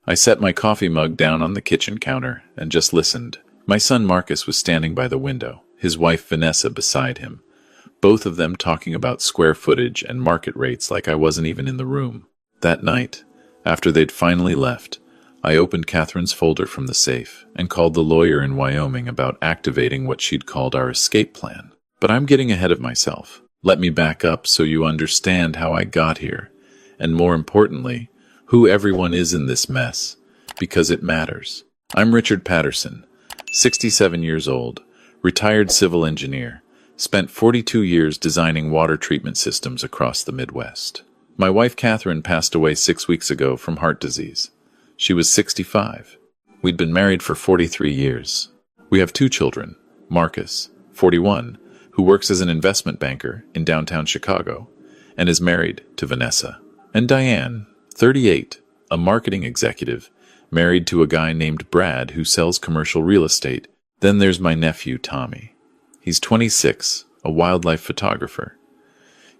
I set my coffee mug down on the kitchen counter and just listened. My son Marcus was standing by the window, his wife Vanessa beside him, both of them talking about square footage and market rates like I wasn't even in the room. That night, after they'd finally left, I opened Catherine's folder from the safe and called the lawyer in Wyoming about activating what she'd called our escape plan. But I'm getting ahead of myself. Let me back up so you understand how I got here, and more importantly, who everyone is in this mess, because it matters. I'm Richard Patterson, 67 years old, retired civil engineer, spent 42 years designing water treatment systems across the Midwest. My wife Catherine passed away 6 weeks ago from heart disease. She was 65. We'd been married for 43 years. We have 2 children, Marcus, 41, who works as an investment banker in downtown Chicago, and is married to Vanessa, and Diane, 38, a marketing executive, married to a guy named Brad who sells commercial real estate. Then there's my nephew, Tommy. He's 26, a wildlife photographer.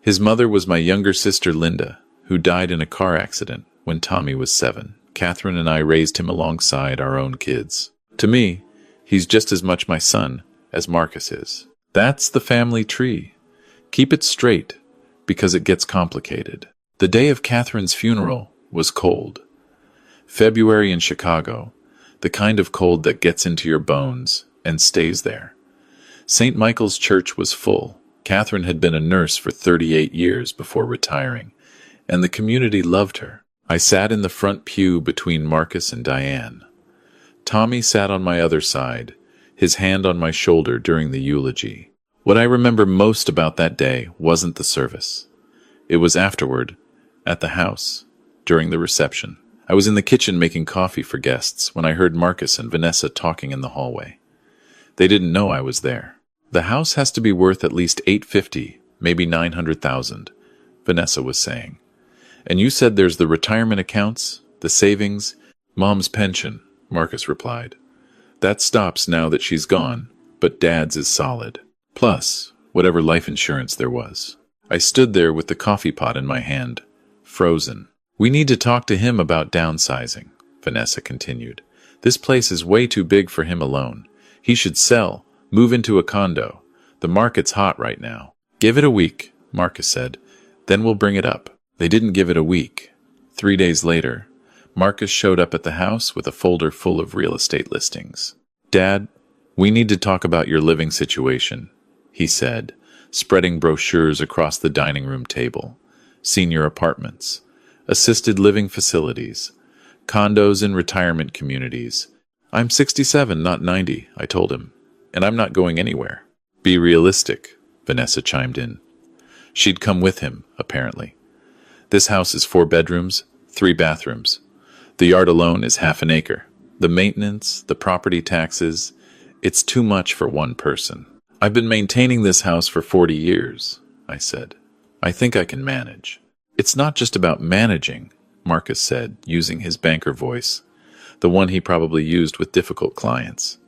His mother was my younger sister, Linda, who died in a car accident when Tommy was 7. Catherine and I raised him alongside our own kids. To me, he's just as much my son as Marcus is. That's the family tree. Keep it straight, because it gets complicated. The day of Catherine's funeral was cold. February in Chicago, the kind of cold that gets into your bones and stays there. St. Michael's Church was full. Catherine had been a nurse for 38 years before retiring, and the community loved her. I sat in the front pew between Marcus and Diane. Tommy sat on my other side, his hand on my shoulder during the eulogy. What I remember most about that day wasn't the service. It was afterward, at the house, during the reception. I was in the kitchen making coffee for guests when I heard Marcus and Vanessa talking in the hallway. They didn't know I was there. The house has to be worth at least $850, maybe $900,000, Vanessa was saying. And you said there's the retirement accounts, the savings, Mom's pension, Marcus replied. That stops now that she's gone, but Dad's is solid. Plus, whatever life insurance there was. I stood there with the coffee pot in my hand, frozen. We need to talk to him about downsizing, Vanessa continued. This place is way too big for him alone. He should sell, move into a condo. The market's hot right now. Give it a week, Marcus said. Then we'll bring it up. They didn't give it a week. 3 days later, Marcus showed up at the house with a folder full of real estate listings. Dad, we need to talk about your living situation, he said, spreading brochures across the dining room table. Senior apartments, assisted living facilities, condos in retirement communities. I'm 67, not 90, I told him, and I'm not going anywhere. Be realistic, Vanessa chimed in. She'd come with him, apparently. This house is 4 bedrooms, 3 bathrooms. The yard alone is half an acre. The maintenance, the property taxes, it's too much for one person. I've been maintaining this house for 40 years, I said. I think I can manage. It's not just about managing, Marcus said, using his banker voice, the one he probably used with difficult clients.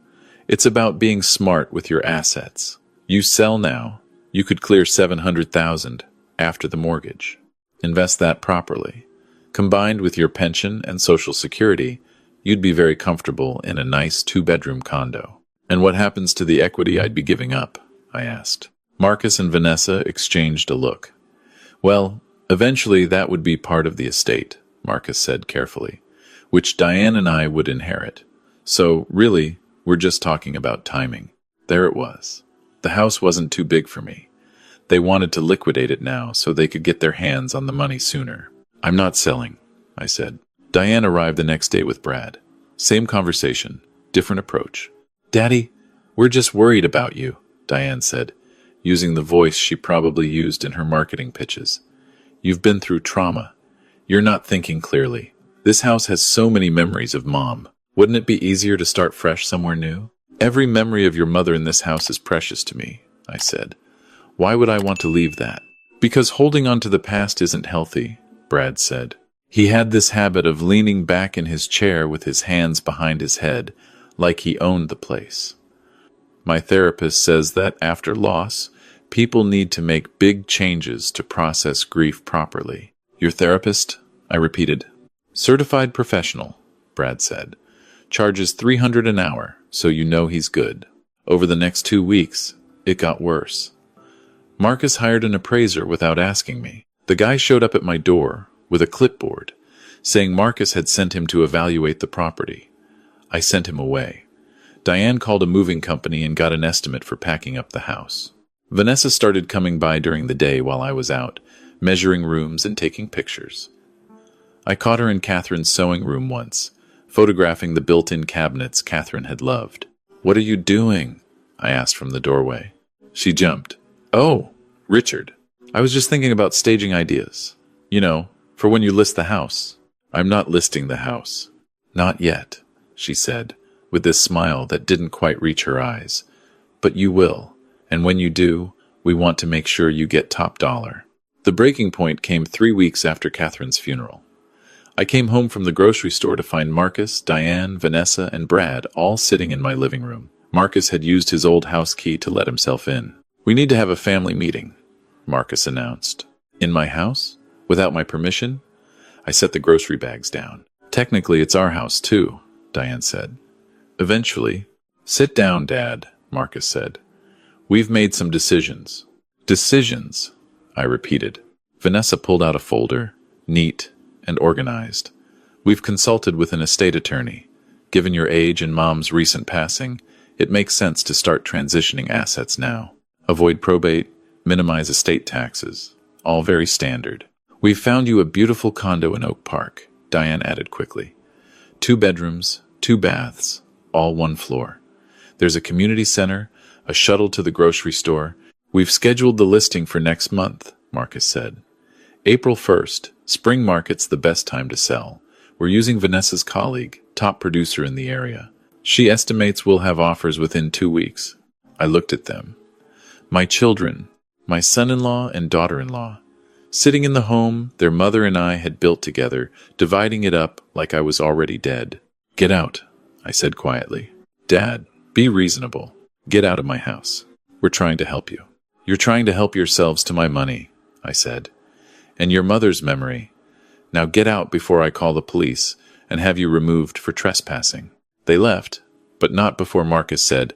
It's about being smart with your assets. You sell now, you could clear $700,000 after the mortgage. Invest that properly. Combined with your pension and Social Security, you'd be very comfortable in a nice 2-bedroom condo. And what happens to the equity I'd be giving up? I asked. Marcus and Vanessa exchanged a look. Well, eventually that would be part of the estate, Marcus said carefully, which Diane and I would inherit. So, really, we're just talking about timing. There it was. The house wasn't too big for me. They wanted to liquidate it now so they could get their hands on the money sooner. I'm not selling, I said. Diane arrived the next day with Brad. Same conversation, different approach. Daddy, we're just worried about you, Diane said, using the voice she probably used in her marketing pitches. You've been through trauma. You're not thinking clearly. This house has so many memories of Mom. Wouldn't it be easier to start fresh somewhere new? Every memory of your mother in this house is precious to me, I said. Why would I want to leave that? Because holding on to the past isn't healthy, Brad said. He had this habit of leaning back in his chair with his hands behind his head, like he owned the place. My therapist says that after loss, people need to make big changes to process grief properly. Your therapist? I repeated. Certified professional, Brad said. Charges $300 an hour, so you know he's good. Over the next 2 weeks, it got worse. Marcus hired an appraiser without asking me. The guy showed up at my door with a clipboard, saying Marcus had sent him to evaluate the property. I sent him away. Diane called a moving company and got an estimate for packing up the house. Vanessa started coming by during the day while I was out, measuring rooms and taking pictures. I caught her in Catherine's sewing room once, photographing the built-in cabinets Catherine had loved. "What are you doing?" I asked from the doorway. She jumped. "Oh, Richard. I was just thinking about staging ideas. You know, for when you list the house." "I'm not listing the house." "Not yet," she said, with this smile that didn't quite reach her eyes. "But you will, and when you do, we want to make sure you get top dollar." The breaking point came 3 weeks after Catherine's funeral. I came home from the grocery store to find Marcus, Diane, Vanessa, and Brad all sitting in my living room. Marcus had used his old house key to let himself in. "We need to have a family meeting," Marcus announced. "In my house? Without my permission?" I set the grocery bags down. "Technically, it's our house, too," Diane said. "Eventually." "Sit down, Dad," Marcus said. "We've made some decisions." "Decisions," I repeated. Vanessa pulled out a folder, neat and organized. "We've consulted with an estate attorney. Given your age and Mom's recent passing, it makes sense to start transitioning assets now. Avoid probate, minimize estate taxes. All very standard. We've found you a beautiful condo in Oak Park," Diane added quickly. 2 bedrooms, 2 baths, all 1 floor. There's a community center, a shuttle to the grocery store. "We've scheduled the listing for next month," Marcus said. "April 1st, spring market's the best time to sell. We're using Vanessa's colleague, top producer in the area. She estimates we'll have offers within 2 weeks." I looked at them. My children, my son-in-law and daughter-in-law, sitting in the home their mother and I had built together, dividing it up like I was already dead. "Get out," I said quietly. "Dad, be reasonable. Get out of my house. We're trying to help you." "You're trying to help yourselves to my money," I said, "and your mother's memory. Now get out before I call the police and have you removed for trespassing." They left, but not before Marcus said,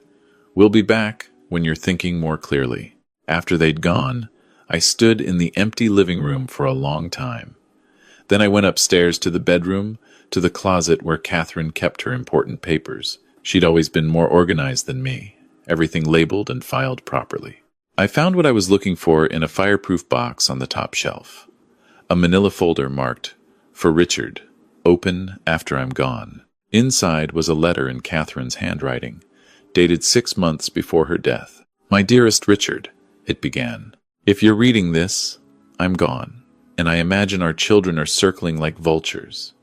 "We'll be back when you're thinking more clearly." After they'd gone, I stood in the empty living room for a long time. Then I went upstairs to the bedroom, to the closet where Catherine kept her important papers. She'd always been more organized than me, everything labeled and filed properly. I found what I was looking for in a fireproof box on the top shelf. A manila folder marked, "For Richard, open after I'm gone." Inside was a letter in Catherine's handwriting, dated 6 months before her death. "My dearest Richard," it began. "If you're reading this, I'm gone, and I imagine our children are circling like vultures.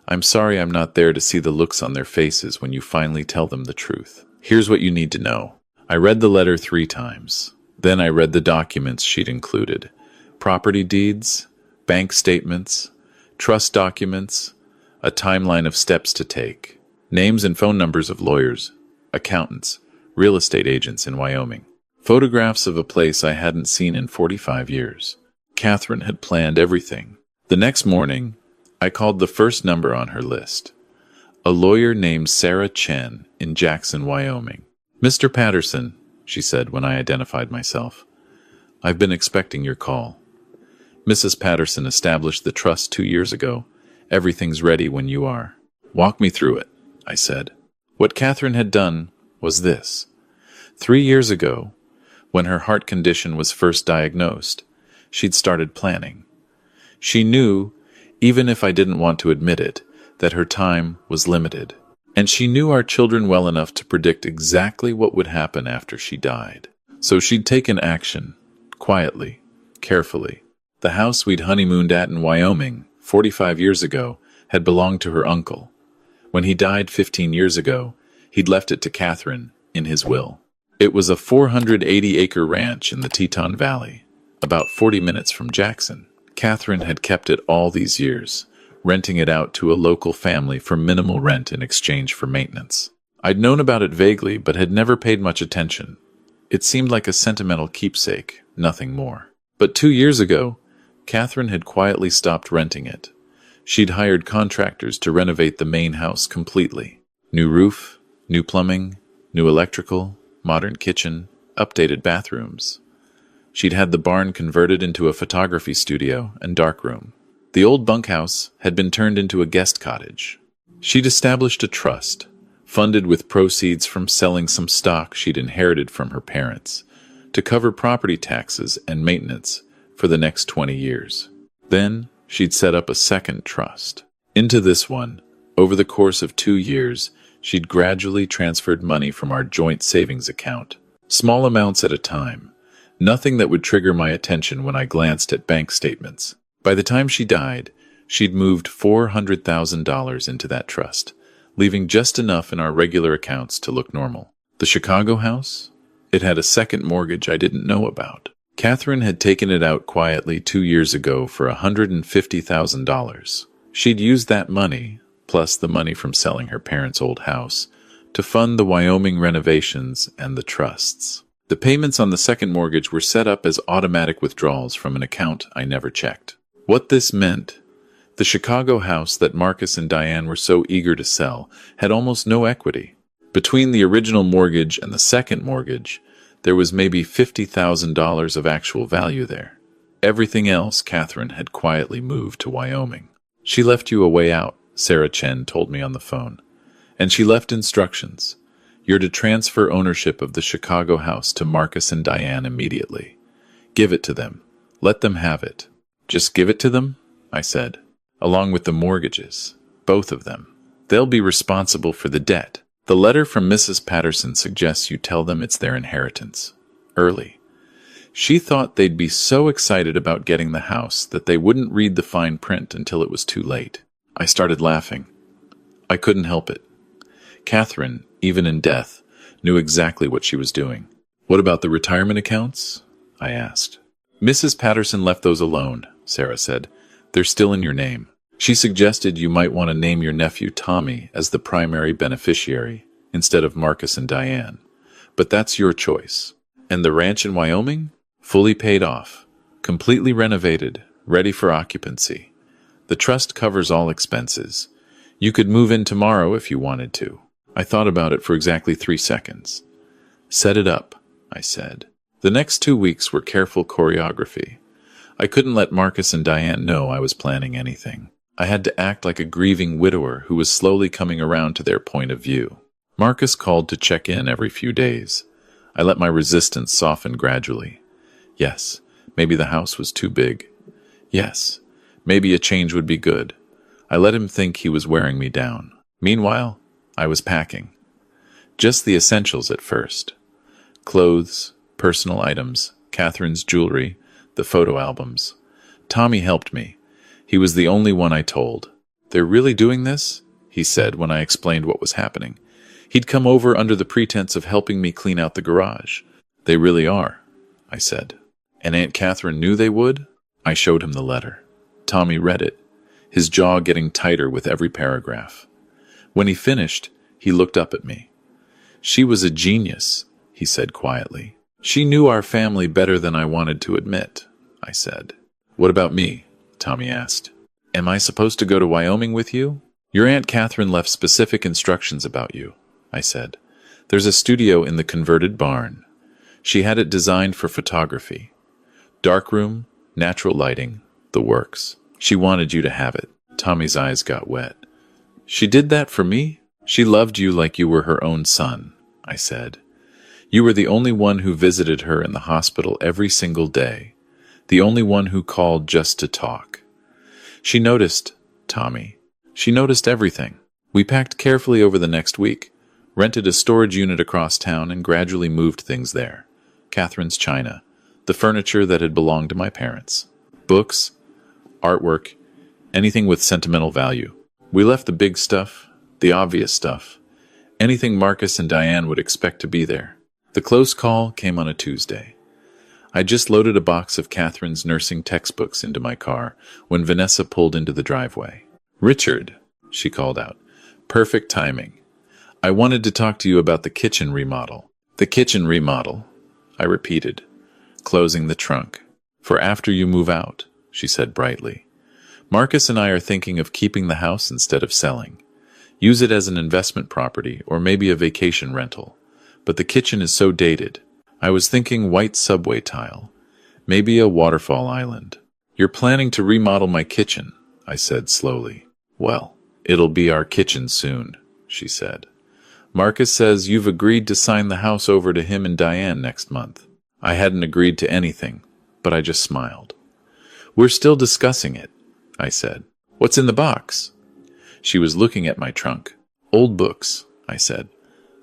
I'm sorry I'm not there to see the looks on their faces when you finally tell them the truth. Here's what you need to know." I read the letter 3 times. Then I read the documents she'd included. Property deeds, bank statements, trust documents, a timeline of steps to take, names and phone numbers of lawyers, accountants, real estate agents in Wyoming, photographs of a place I hadn't seen in 45 years. Catherine had planned everything. The next morning, I called the first number on her list, a lawyer named Sarah Chen in Jackson, Wyoming. "Mr. Patterson," she said when I identified myself, "I've been expecting your call. Mrs. Patterson established the trust 2 years ago. Everything's ready when you are." "Walk me through it," I said. What Catherine had done was this. 3 years ago, when her heart condition was first diagnosed, she'd started planning. She knew, even if I didn't want to admit it, that her time was limited. And she knew our children well enough to predict exactly what would happen after she died. So she'd taken action, quietly, carefully. The house we'd honeymooned at in Wyoming 45 years ago had belonged to her uncle. When he died 15 years ago, he'd left it to Catherine in his will. It was a 480-acre ranch in the Teton Valley, about 40 minutes from Jackson. Catherine had kept it all these years, renting it out to a local family for minimal rent in exchange for maintenance. I'd known about it vaguely, but had never paid much attention. It seemed like a sentimental keepsake, nothing more. But 2 years ago, Catherine had quietly stopped renting it. She'd hired contractors to renovate the main house completely. New roof, new plumbing, new electrical, modern kitchen, updated bathrooms. She'd had the barn converted into a photography studio and darkroom. The old bunkhouse had been turned into a guest cottage. She'd established a trust, funded with proceeds from selling some stock she'd inherited from her parents, to cover property taxes and maintenance for the next 20 years. Then, she'd set up a second trust. Into this one, over the course of 2 years, she'd gradually transferred money from our joint savings account, small amounts at a time, nothing that would trigger my attention when I glanced at bank statements. By the time she died, she'd moved $400,000 into that trust, leaving just enough in our regular accounts to look normal. The Chicago house? It had a second mortgage I didn't know about. Catherine had taken it out quietly 2 years ago for $150,000. She'd used that money, plus the money from selling her parents' old house, to fund the Wyoming renovations and the trusts. The payments on the second mortgage were set up as automatic withdrawals from an account I never checked. What this meant, the Chicago house that Marcus and Diane were so eager to sell had almost no equity. Between the original mortgage and the second mortgage, there was maybe $50,000 of actual value there. Everything else Catherine had quietly moved to Wyoming. She left you a way out, Sarah Chen told me on the phone. And she left instructions. You're to transfer ownership of the Chicago house to Marcus and Diane immediately. Give it to them. Let them have it. Just give it to them? I said. Along with the mortgages. Both of them. They'll be responsible for the debt. The letter from Mrs. Patterson suggests you tell them it's their inheritance. Early. She thought they'd be so excited about getting the house that they wouldn't read the fine print until it was too late. I started laughing. I couldn't help it. Catherine, even in death, knew exactly what she was doing. What about the retirement accounts? I asked. Mrs. Patterson left those alone, Sarah said. They're still in your name. She suggested you might want to name your nephew Tommy as the primary beneficiary instead of Marcus and Diane. But that's your choice. And the ranch in Wyoming? Fully paid off. Completely renovated. Ready for occupancy. The trust covers all expenses. You could move in tomorrow if you wanted to. I thought about it for exactly 3 seconds. Set it up, I said. The next 2 weeks were careful choreography. I couldn't let Marcus and Diane know I was planning anything. I had to act like a grieving widower who was slowly coming around to their point of view. Marcus called to check in every few days. I let my resistance soften gradually. Yes, maybe the house was too big. Yes, maybe a change would be good. I let him think he was wearing me down. Meanwhile, I was packing. Just the essentials at first. Clothes, personal items, Catherine's jewelry, the photo albums. Tommy helped me. He was the only one I told. They're really doing this? He said when I explained what was happening. He'd come over under the pretense of helping me clean out the garage. They really are, I said. And Aunt Catherine knew they would? I showed him the letter. Tommy read it, his jaw getting tighter with every paragraph. When he finished, he looked up at me. She was a genius, he said quietly. She knew our family better than I wanted to admit, I said. What about me? Tommy asked. Am I supposed to go to Wyoming with you? Your Aunt Catherine left specific instructions about you, I said. There's a studio in the converted barn. She had it designed for photography. Darkroom, natural lighting, the works. She wanted you to have it. Tommy's eyes got wet. She did that for me? She loved you like you were her own son, I said. You were the only one who visited her in the hospital every single day. The only one who called just to talk. She noticed, Tommy. She noticed everything. We packed carefully over the next week, rented a storage unit across town, and gradually moved things there. Catherine's china, the furniture that had belonged to my parents, books, artwork, anything with sentimental value. We left the big stuff, the obvious stuff, anything Marcus and Diane would expect to be there. The close call came on a Tuesday. I just loaded a box of Catherine's nursing textbooks into my car when Vanessa pulled into the driveway. Richard, she called out. Perfect timing. I wanted to talk to you about the kitchen remodel. The kitchen remodel, I repeated, closing the trunk. For after you move out, she said brightly. Marcus and I are thinking of keeping the house instead of selling. Use it as an investment property or maybe a vacation rental. But the kitchen is so dated. I was thinking white subway tile. Maybe a waterfall island. You're planning to remodel my kitchen, I said slowly. Well, it'll be our kitchen soon, she said. Marcus says you've agreed to sign the house over to him and Diane next month. I hadn't agreed to anything, but I just smiled. We're still discussing it, I said. What's in the box? She was looking at my trunk. Old books, I said.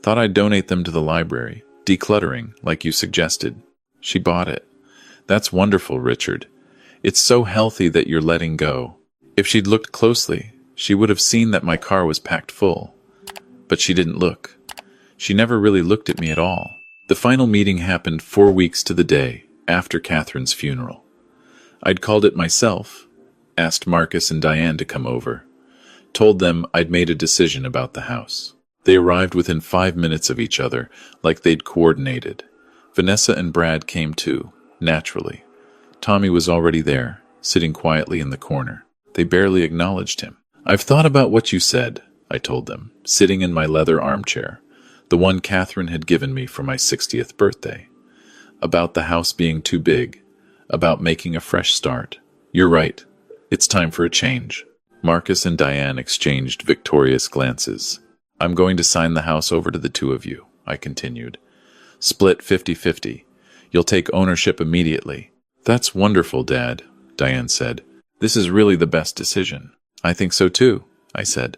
Thought I'd donate them to the library. Decluttering, like you suggested. She bought it. That's wonderful, Richard. It's so healthy that you're letting go. If she'd looked closely, she would have seen that my car was packed full. But she didn't look. She never really looked at me at all. The final meeting happened 4 weeks to the day after Catherine's funeral. I'd called it myself, asked Marcus and Diane to come over, told them I'd made a decision about the house. They arrived within 5 minutes of each other, like they'd coordinated. Vanessa and Brad came too, naturally. Tommy was already there, sitting quietly in the corner. They barely acknowledged him. I've thought about what you said, I told them, sitting in my leather armchair, the one Catherine had given me for my 60th birthday. About the house being too big, about making a fresh start. You're right. It's time for a change. Marcus and Diane exchanged victorious glances. I'm going to sign the house over to the two of you, I continued. Split 50-50. You'll take ownership immediately. That's wonderful, Dad, Diane said. This is really the best decision. I think so too, I said.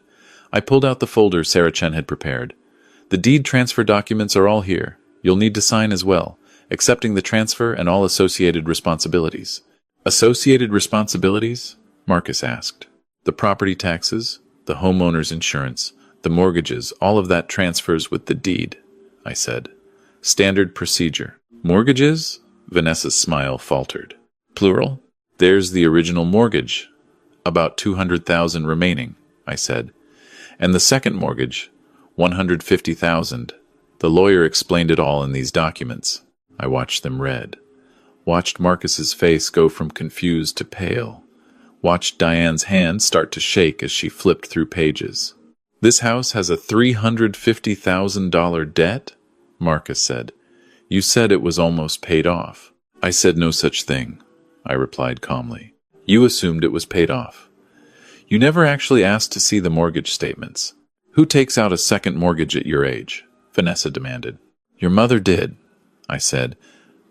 I pulled out the folder Sarah Chen had prepared. The deed transfer documents are all here. You'll need to sign as well, accepting the transfer and all associated responsibilities. Associated responsibilities? Marcus asked. The property taxes, the homeowner's insurance, the mortgages, all of that transfers with the deed, I said. Standard procedure. Mortgages? Vanessa's smile faltered. Plural? There's the original mortgage. About $200,000 remaining, I said. And the second mortgage, $150,000. The lawyer explained it all in these documents. I watched them read. Watched Marcus's face go from confused to pale. Watched Diane's hand start to shake as she flipped through pages. This house has a $350,000 debt? Marcus said. You said it was almost paid off. I said no such thing, I replied calmly. You assumed it was paid off. You never actually asked to see the mortgage statements. Who takes out a second mortgage at your age? Vanessa demanded. Your mother did, I said.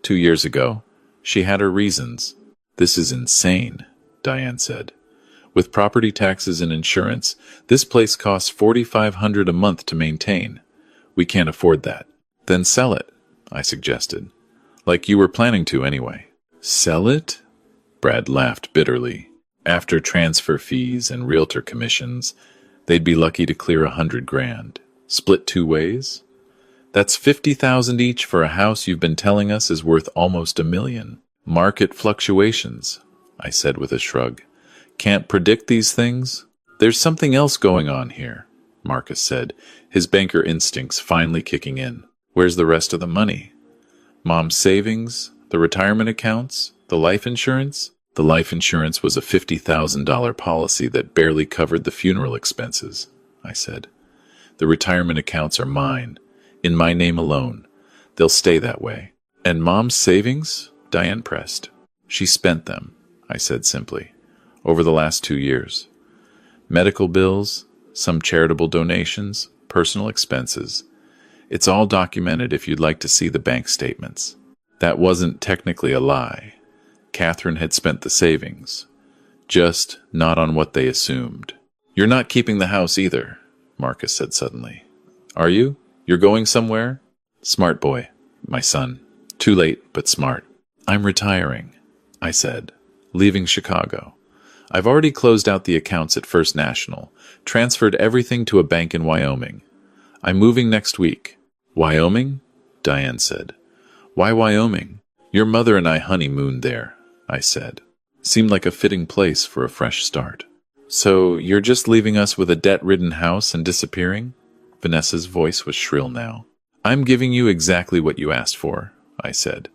2 years ago. She had her reasons. This is insane, Diane said. With property taxes and insurance, this place costs $4,500 a month to maintain. We can't afford that. Then sell it, I suggested. Like you were planning to anyway. Sell it? Brad laughed bitterly. After transfer fees and realtor commissions, they'd be lucky to clear $100,000. Split 2 ways? That's $50,000 each for a house you've been telling us is worth almost $1 million. Market fluctuations, I said with a shrug. Can't predict these things? There's something else going on here, Marcus said, his banker instincts finally kicking in. Where's the rest of the money? Mom's savings? The retirement accounts? The life insurance? The life insurance was a $50,000 policy that barely covered the funeral expenses, I said. The retirement accounts are mine, in my name alone. They'll stay that way. And Mom's savings? Diane pressed. She spent them, I said simply, over the last 2 years. Medical bills, some charitable donations, personal expenses. It's all documented if you'd like to see the bank statements. That wasn't technically a lie. Catherine had spent the savings, just not on what they assumed. You're not keeping the house either, Marcus said suddenly. Are you? You're going somewhere? Smart boy, my son. Too late, but smart. I'm retiring, I said, leaving Chicago. I've already closed out the accounts at First National, transferred everything to a bank in Wyoming. I'm moving next week. Wyoming? Diane said. Why Wyoming? Your mother and I honeymooned there, I said. Seemed like a fitting place for a fresh start. So you're just leaving us with a debt-ridden house and disappearing? Vanessa's voice was shrill now. I'm giving you exactly what you asked for, I said.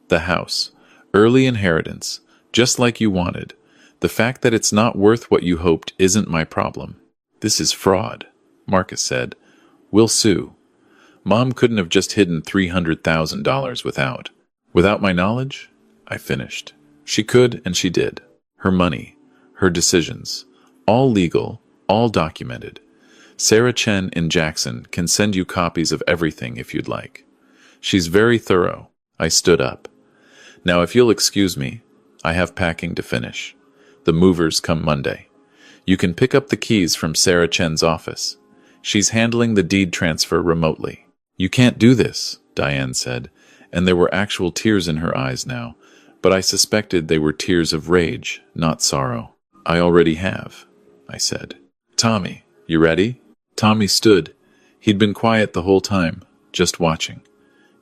The house. Early inheritance. Just like you wanted. The fact that it's not worth what you hoped isn't my problem. This is fraud, Marcus said. We'll sue. Mom couldn't have just hidden $300,000 without my knowledge? I finished. She could, and she did. Her money, her decisions, all legal, all documented. Sarah Chen in Jackson can send you copies of everything if you'd like. She's very thorough. I stood up. Now, if you'll excuse me, I have packing to finish. The movers come Monday. You can pick up the keys from Sarah Chen's office. She's handling the deed transfer remotely. You can't do this, Diane said, and there were actual tears in her eyes now, but I suspected they were tears of rage, not sorrow. I already have, I said. Tommy, you ready? Tommy stood. He'd been quiet the whole time, just watching.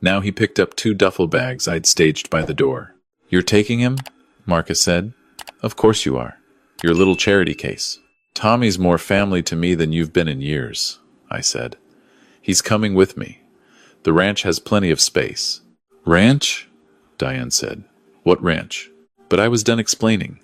Now he picked up 2 duffel bags I'd staged by the door. You're taking him? Marcus said. Of course you are. Your little charity case. Tommy's more family to me than you've been in years, I said. He's coming with me. The ranch has plenty of space. Ranch? Diane said. What ranch? But I was done explaining.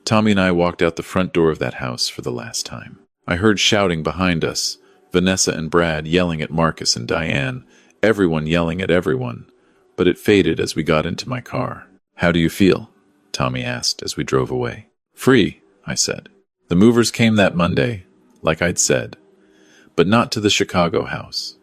Tommy and I walked out the front door of that house for the last time. I heard shouting behind us, Vanessa and Brad yelling at Marcus and Diane, everyone yelling at everyone, but it faded as we got into my car. How do you feel? Tommy asked as we drove away. Free, I said. The movers came that Monday, like I'd said, but not to the Chicago house.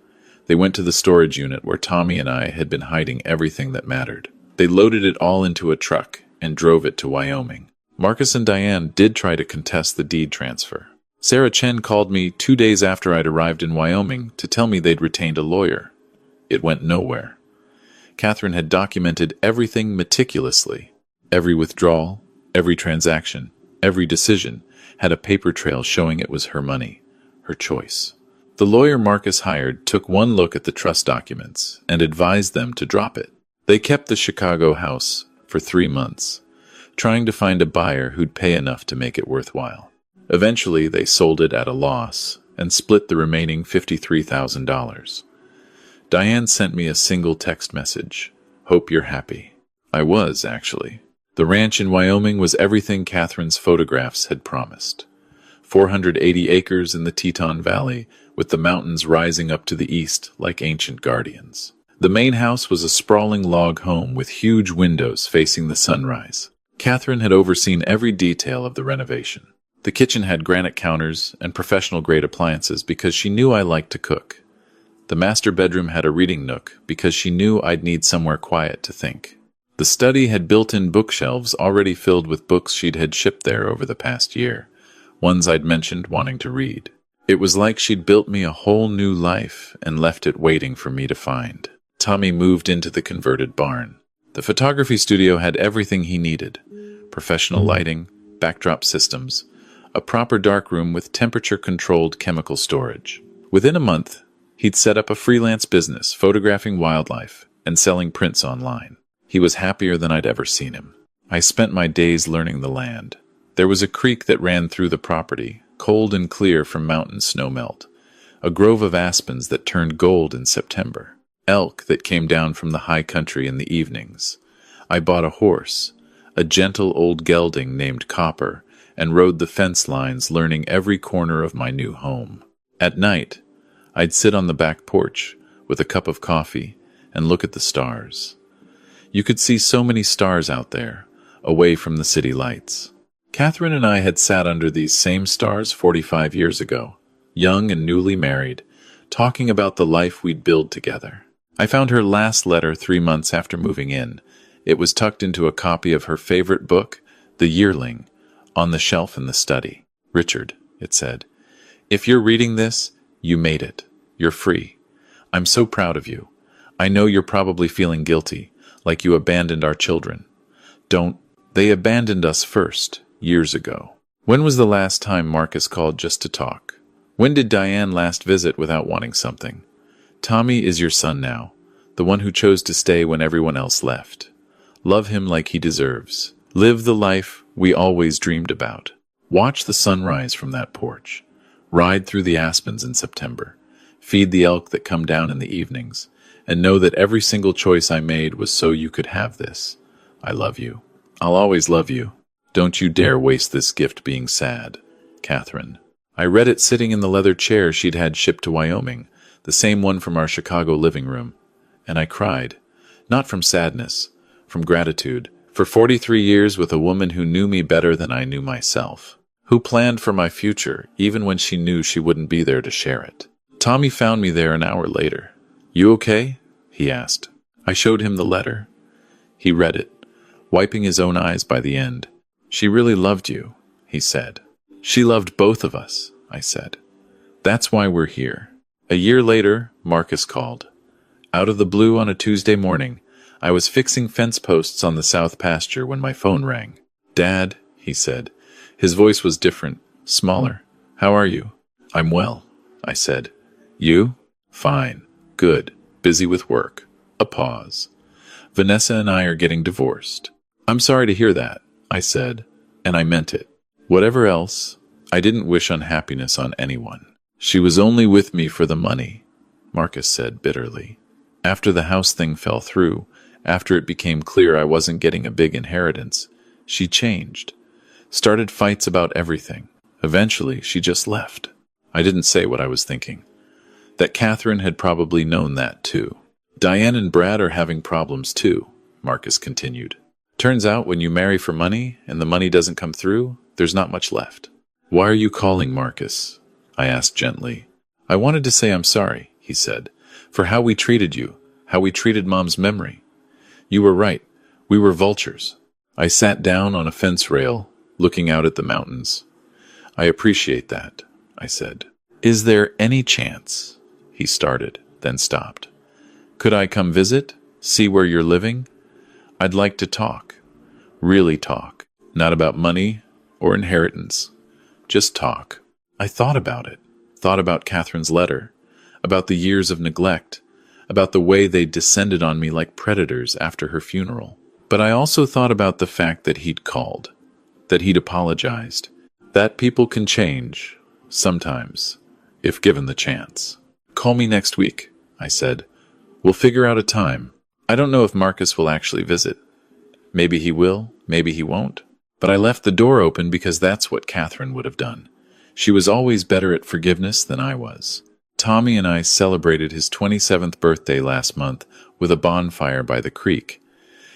They went to the storage unit where Tommy and I had been hiding everything that mattered. They loaded it all into a truck and drove it to Wyoming. Marcus and Diane did try to contest the deed transfer. Sarah Chen called me 2 days after I'd arrived in Wyoming to tell me they'd retained a lawyer. It went nowhere. Catherine had documented everything meticulously. Every withdrawal, every transaction, every decision had a paper trail showing it was her money, her choice. The lawyer Marcus hired took one look at the trust documents and advised them to drop it. They kept the Chicago house for 3 months, trying to find a buyer who'd pay enough to make it worthwhile. Eventually, they sold it at a loss and split the remaining $53,000. Diane sent me a single text message. Hope you're happy. I was, actually. The ranch in Wyoming was everything Catherine's photographs had promised. 480 acres in the Teton Valley, with the mountains rising up to the east like ancient guardians. The main house was a sprawling log home with huge windows facing the sunrise. Catherine had overseen every detail of the renovation. The kitchen had granite counters and professional-grade appliances because she knew I liked to cook. The master bedroom had a reading nook because she knew I'd need somewhere quiet to think. The study had built-in bookshelves already filled with books she'd had shipped there over the past year, ones I'd mentioned wanting to read. It was like she'd built me a whole new life and left it waiting for me to find. Tommy moved into the converted barn. The photography studio had everything he needed: professional lighting, backdrop systems, a proper darkroom with temperature-controlled chemical storage. Within a month, he'd set up a freelance business photographing wildlife and selling prints online. He was happier than I'd ever seen him. I spent my days learning the land. There was a creek that ran through the property, cold and clear from mountain snowmelt, a grove of aspens that turned gold in September, elk that came down from the high country in the evenings. I bought a horse, a gentle old gelding named Copper, and rode the fence lines, learning every corner of my new home. At night, I'd sit on the back porch with a cup of coffee and look at the stars. You could see so many stars out there, away from the city lights. Catherine and I had sat under these same stars 45 years ago, young and newly married, talking about the life we'd build together. I found her last letter 3 months after moving in. It was tucked into a copy of her favorite book, The Yearling, on the shelf in the study. Richard, it said, if you're reading this, you made it. You're free. I'm so proud of you. I know you're probably feeling guilty, like you abandoned our children. Don't. They abandoned us first, years ago. When was the last time Marcus called just to talk? When did Diane last visit without wanting something? Tommy is your son now, the one who chose to stay when everyone else left. Love him like he deserves. Live the life we always dreamed about. Watch the sunrise from that porch. Ride through the aspens in September. Feed the elk that come down in the evenings. And know that every single choice I made was so you could have this. I love you. I'll always love you. Don't you dare waste this gift being sad, Catherine. I read it sitting in the leather chair she'd had shipped to Wyoming, the same one from our Chicago living room. And I cried. Not from sadness, from gratitude, for 43 years with a woman who knew me better than I knew myself, who planned for my future even when she knew she wouldn't be there to share it. Tommy found me there an hour later. "You okay?" he asked. I showed him the letter. He read it, wiping his own eyes by the end. "She really loved you," he said. "She loved both of us," I said. "That's why we're here." A year later, Marcus called. Out of the blue on a Tuesday morning, I was fixing fence posts on the south pasture when my phone rang. "Dad," he said. His voice was different, smaller. "How are you?" "I'm well," I said. "You?" "Fine. Good. Busy with work." A pause. "Vanessa and I are getting divorced." "I'm sorry to hear that," I said, and I meant it. Whatever else, I didn't wish unhappiness on anyone. "She was only with me for the money," Marcus said bitterly. "After the house thing fell through, after it became clear I wasn't getting a big inheritance, she changed. Started fights about everything. Eventually, she just left." I didn't say what I was thinking. That Catherine had probably known that too. "Diane and Brad are having problems too," Marcus continued. "Turns out when you marry for money and the money doesn't come through, there's not much left." "Why are you calling, Marcus?" I asked gently. "I wanted to say I'm sorry," he said, "for how we treated you, how we treated Mom's memory. You were right. We were vultures." I sat down on a fence rail, looking out at the mountains. "I appreciate that," I said. "Is there any chance?" He started, then stopped. "Could I come visit? See where you're living? I'd like to talk. Really talk. Not about money or inheritance. Just talk." I thought about it. Thought about Catherine's letter. About the years of neglect. About the way they descended on me like predators after her funeral. But I also thought about the fact that he'd called. That he'd apologized. That people can change. Sometimes. If given the chance. "Call me next week," I said. "We'll figure out a time. I don't know if Marcus will actually visit. Maybe he will, maybe he won't. But I left the door open because that's what Catherine would have done. She was always better at forgiveness than I was. Tommy and I celebrated his 27th birthday last month with a bonfire by the creek.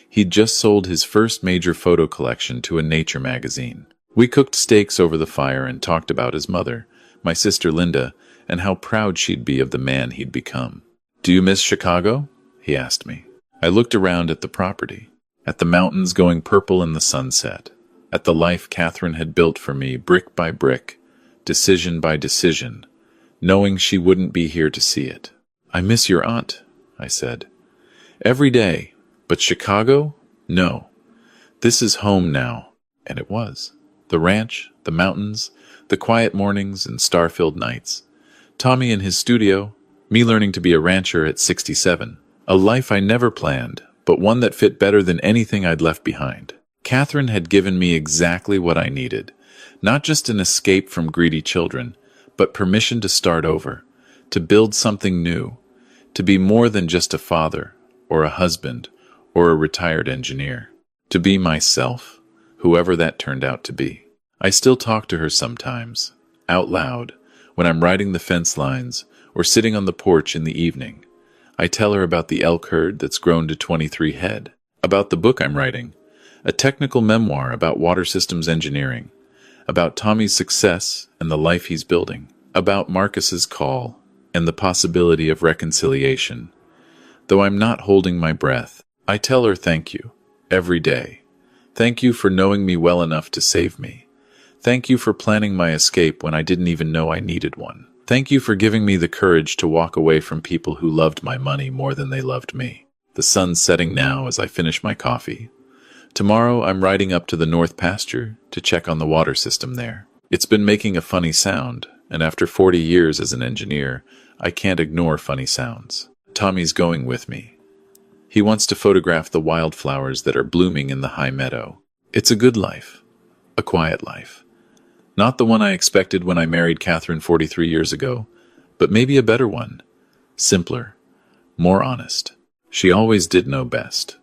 He'd just sold his first major photo collection to a nature magazine. We cooked steaks over the fire and talked about his mother, my sister Linda, and how proud she'd be of the man he'd become. "Do you miss Chicago?" he asked me. I looked around at the property, at the mountains going purple in the sunset, at the life Catherine had built for me brick by brick, decision by decision, knowing she wouldn't be here to see it. "I miss your aunt," I said. "Every day, but Chicago? No. This is home now." And it was. The ranch, the mountains, the quiet mornings and star-filled nights. Tommy in his studio, me learning to be a rancher at 67. A life I never planned, but one that fit better than anything I'd left behind. Catherine had given me exactly what I needed. Not just an escape from greedy children, but permission to start over, to build something new, to be more than just a father, or a husband, or a retired engineer. To be myself, whoever that turned out to be. I still talk to her sometimes, out loud, when I'm riding the fence lines, or sitting on the porch in the evening. I tell her about the elk herd that's grown to 23 head, about the book I'm writing, a technical memoir about water systems engineering, about Tommy's success and the life he's building, about Marcus's call and the possibility of reconciliation. Though I'm not holding my breath, I tell her thank you, every day. Thank you for knowing me well enough to save me. Thank you for planning my escape when I didn't even know I needed one. Thank you for giving me the courage to walk away from people who loved my money more than they loved me. The sun's setting now as I finish my coffee. Tomorrow I'm riding up to the north pasture to check on the water system there. It's been making a funny sound, and after 40 years as an engineer, I can't ignore funny sounds. Tommy's going with me. He wants to photograph the wildflowers that are blooming in the high meadow. It's a good life. A quiet life. Not the one I expected when I married Catherine 43 years ago, but maybe a better one. Simpler. More honest. She always did know best.